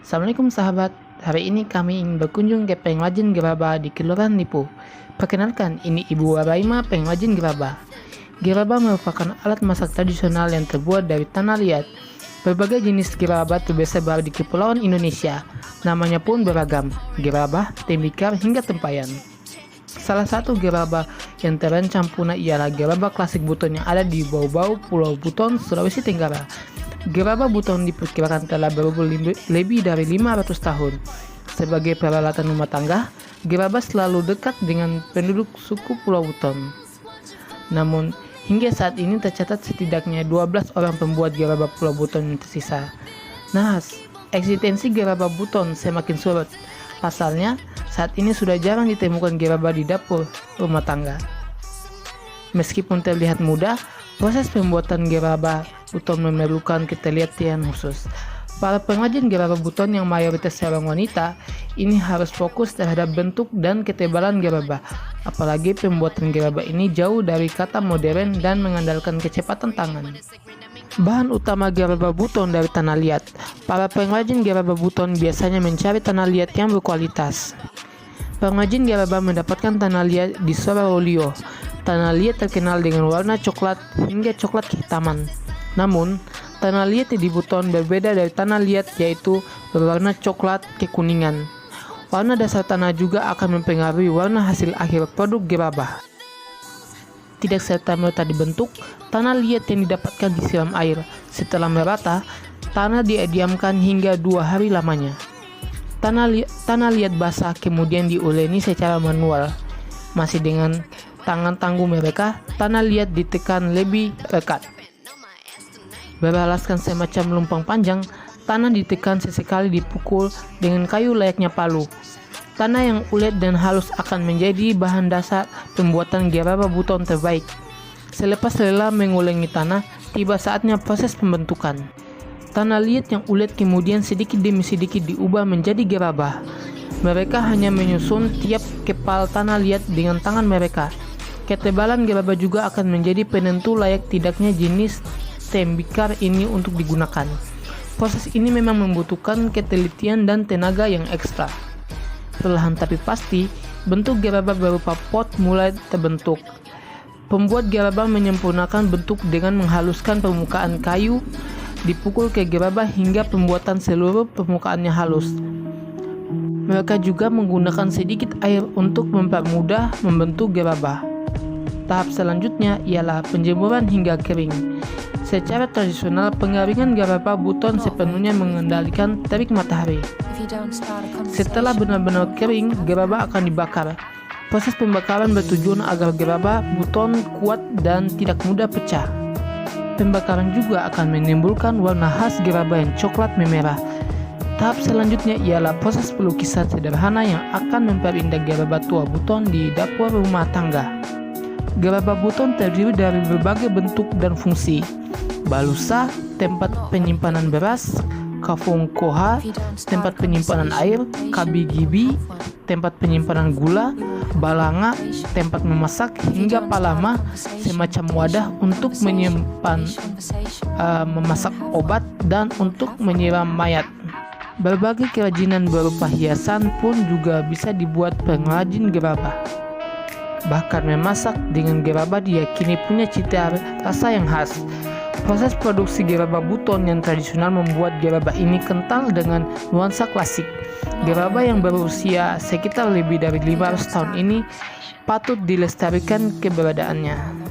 Assalamualaikum sahabat, hari ini kami ingin berkunjung ke pengrajin gerabah di Kelurahan Lipu. Perkenalkan, ini Ibu Waraima, pengrajin gerabah. Gerabah merupakan alat masak tradisional yang terbuat dari tanah liat. Berbagai jenis gerabah tersebar di kepulauan Indonesia. Namanya pun beragam, gerabah, tembikar, hingga tempayan. Salah satu gerabah yang terancam punah ialah gerabah klasik Buton yang ada di Bau-Bau, Pulau Buton, Sulawesi Tenggara. Gerabah Buton diperkirakan telah berumur lebih dari 500 tahun. Sebagai peralatan rumah tangga, gerabah selalu dekat dengan penduduk suku Pulau Buton. Namun, hingga saat ini tercatat setidaknya 12 orang pembuat gerabah Pulau Buton yang tersisa. Nah, eksistensi gerabah Buton semakin surut. Pasalnya, saat ini sudah jarang ditemukan gerabah di dapur rumah tangga. Meskipun terlihat mudah, proses pembuatan gerabah Buton memerlukan ketelitian khusus. Para pengrajin gerabah Buton yang mayoritas seorang wanita ini harus fokus terhadap bentuk dan ketebalan gerabah. Apalagi pembuatan gerabah ini jauh dari kata modern dan mengandalkan kecepatan tangan. Bahan utama gerabah Buton dari tanah liat. Para pengrajin gerabah Buton biasanya mencari tanah liat yang berkualitas. Pengrajin gerabah mendapatkan tanah liat di Sorowolio. Tanah liat terkenal dengan warna coklat hingga coklat kehitaman. Namun, tanah liat di Buton berbeda dari tanah liat, yaitu berwarna coklat kekuningan. Warna dasar tanah juga akan mempengaruhi warna hasil akhir produk gerabah. Tidak serta-merta dibentuk, tanah liat yang didapatkan disiram air. Setelah merata, tanah didiamkan hingga 2 hari lamanya. Tanah liat basah kemudian diuleni secara manual. Masih dengan tangan tangguh mereka, tanah liat ditekan lebih rekat. Beralaskan semacam lumpang panjang, tanah ditekan sesekali dipukul dengan kayu layaknya palu. Tanah yang ulet dan halus akan menjadi bahan dasar pembuatan gerabah Buton terbaik. Selepas lelah mengulengi tanah, tiba saatnya proses pembentukan. Tanah liat yang ulet kemudian sedikit demi sedikit diubah menjadi gerabah. Mereka hanya menyusun tiap kepal tanah liat dengan tangan mereka. Ketebalan gerabah juga akan menjadi penentu layak tidaknya jenis tembikar ini untuk digunakan. Proses ini memang membutuhkan ketelitian dan tenaga yang ekstra. Perlahan tapi pasti, bentuk gerabah berupa pot mulai terbentuk. Pembuat gerabah menyempurnakan bentuk dengan menghaluskan permukaan kayu, dipukul ke gerabah hingga pembuatan seluruh permukaannya halus. Mereka juga menggunakan sedikit air untuk mempermudah membentuk gerabah. Tahap selanjutnya ialah penjemuran hingga kering. Secara tradisional, pengeringan gerabah Buton sepenuhnya mengendalikan terik matahari. Setelah benar-benar kering, gerabah akan dibakar. Proses pembakaran bertujuan agar gerabah Buton kuat dan tidak mudah pecah. Pembakaran juga akan menimbulkan warna khas gerabah yang coklat memerah. Tahap selanjutnya ialah proses pelukisan sederhana yang akan memperindah gerabah tua Buton di dapur rumah tangga. Gerabah Buton terdiri dari berbagai bentuk dan fungsi. Balusa, tempat penyimpanan beras; kafong koha, tempat penyimpanan air; kabi-gibi, tempat penyimpanan gula; balanga, tempat memasak; hingga palama, semacam wadah untuk menyimpan memasak obat dan untuk menyiram mayat. Berbagai kerajinan berupa hiasan pun juga bisa dibuat pengrajin gerabah. Bahkan memasak dengan gerabah diyakini punya cita rasa yang khas. Proses produksi gerabah Buton yang tradisional membuat gerabah ini kental dengan nuansa klasik. Gerabah yang berusia sekitar lebih dari 500 tahun ini patut dilestarikan keberadaannya.